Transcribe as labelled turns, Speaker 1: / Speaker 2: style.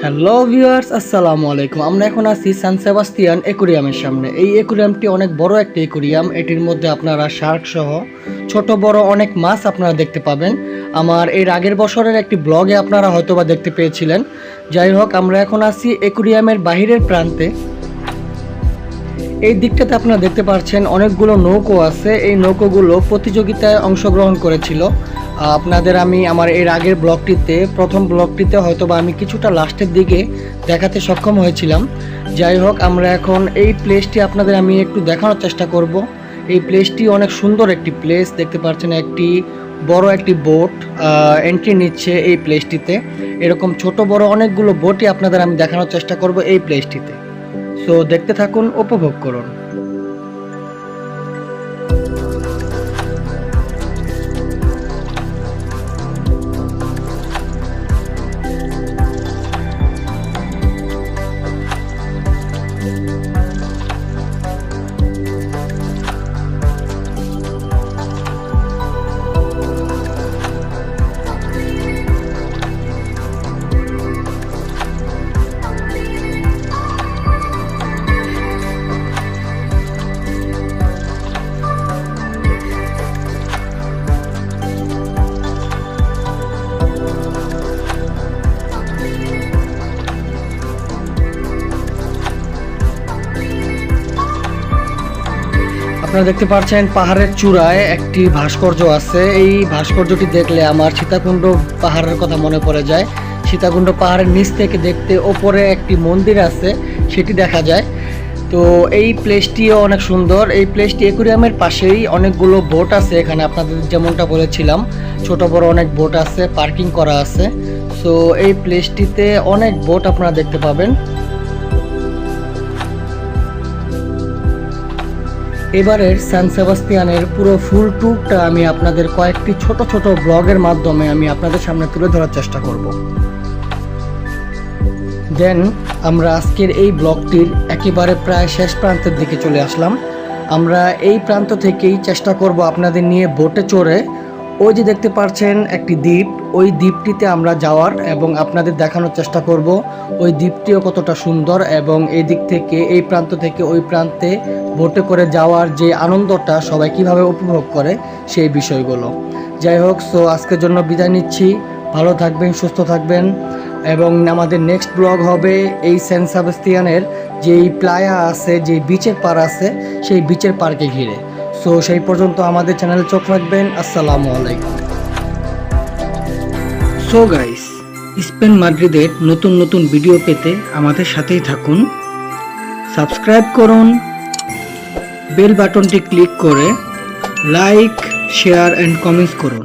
Speaker 1: Hello viewers, আসসালামু আলাইকুম। আমরা এখন আছি সান সেবাস্তিয়ান অ্যাকুরিয়ামের সামনে। এই অ্যাকুরিয়ামটি অনেক বড় একটা অ্যাকুরিয়াম। এটির মধ্যে আপনারা শার্ক সহ ছোট বড় অনেক মাছ আপনারা দেখতে পাবেন। আমার এর আগের বছরের একটি ব্লগে আপনারা হয়তোবা দেখতে পেয়েছিলেন। যাই হোক, আমরা এখন আছি অ্যাকুরিয়ামের বাহিরের প্রান্তে। এই দিকটাতে আপনারা দেখতে পাচ্ছেন অনেকগুলো নৌকো আছে। এই নৌকোগুলো প্রতিযোগিতায় অংশগ্রহণ করেছিল। আপনাদের আমি আমার এর আগের প্রথম ব্লগটিতে হয়তোবা আমি কিছুটা লাস্টের দিকে দেখাতে সক্ষম হয়েছিলাম। যাই হোক, আমরা এখন এই প্লেসটি আপনাদের আমি একটু দেখানোর চেষ্টা করব। এই প্লেসটি অনেক সুন্দর একটি প্লেস। দেখতে পাচ্ছেন একটি বড় একটি বোট এন্ট্রি নিচ্ছে এই প্লেসটিতে। এরকম ছোট বড় অনেকগুলো বোটই আপনাদের আমি দেখানোর চেষ্টা করব এই প্লেসটিতে। সো দেখতে থাকুন, উপভোগ করুন। আপনারা দেখতে পাচ্ছেন পাহাড়ের চূড়ায় একটি ভাস্কর্য আছে। এই ভাস্কর্যটি দেখলে আমার সীতাকুণ্ড পাহাড়ের কথা মনে পড়ে যায়। সীতাকুণ্ড পাহাড়ের নিচ থেকে দেখতে ওপরে একটি মন্দির আছে, সেটি দেখা যায়। তো এই প্লেসটিও অনেক সুন্দর। এই প্লেসটি অ্যাকুরিয়ামের পাশেই অনেকগুলো বোট আছে। এখানে আপনাদের যেমনটা বলেছিলাম, ছোট বড় অনেক বোট আছে, পার্কিং করা আছে। সো এই প্লেসটিতে অনেক বোট আপনারা দেখতে পাবেন। এবারের সান সেবাস্তিয়ানের পুরো ফুল ট্যুরটা আমি আপনাদের কয়েকটি ছোট ছোট ব্লগের মাধ্যমে আমি আপনাদের সামনে তুলে ধরার চেষ্টা করব। দেন আমরা আজকের এই ব্লগটির একেবারে প্রায় শেষ প্রান্তের দিকে চলে আসলাম। আমরা এই প্রান্ত থেকেই চেষ্টা করব আপনাদের নিয়ে বোটে চড়ে ওই যে দেখতে পাচ্ছেন একটি দ্বীপ, ওই দ্বীপটিতে আমরা যাওয়ার এবং আপনাদের দেখানোর চেষ্টা করব ওই দ্বীপটিও কতটা সুন্দর এবং এই দিক থেকে এই প্রান্ত থেকে ওই প্রান্তে বোটে করে যাওয়ার যে আনন্দটা সবাই কিভাবে উপভোগ করে সেই বিষয়গুলো। যাই হোক, সো আজকের জন্য বিদায় নিচ্ছি। ভালো থাকবেন, সুস্থ থাকবেন এবং আমাদের নেক্সট ব্লগ হবে এই সেন্ট সেবাস্তিয়ানের যেই প্লায়া আছে, যে বিচের পার আছে, সেই বিচের পার্কে ঘিরে। সো সেই পর্যন্ত আমাদের চ্যানেলে চোখ রাখবেন। আসসালামু আলাইকুম। সো গাইস, স্পেন মাদ্রিদের নতুন নতুন ভিডিও পেতে আমাদের সাথেই থাকুন। সাবস্ক্রাইব করুন, বেল বাটনটি ক্লিক করে লাইক, শেয়ার অ্যান্ড কমেন্টস করুন।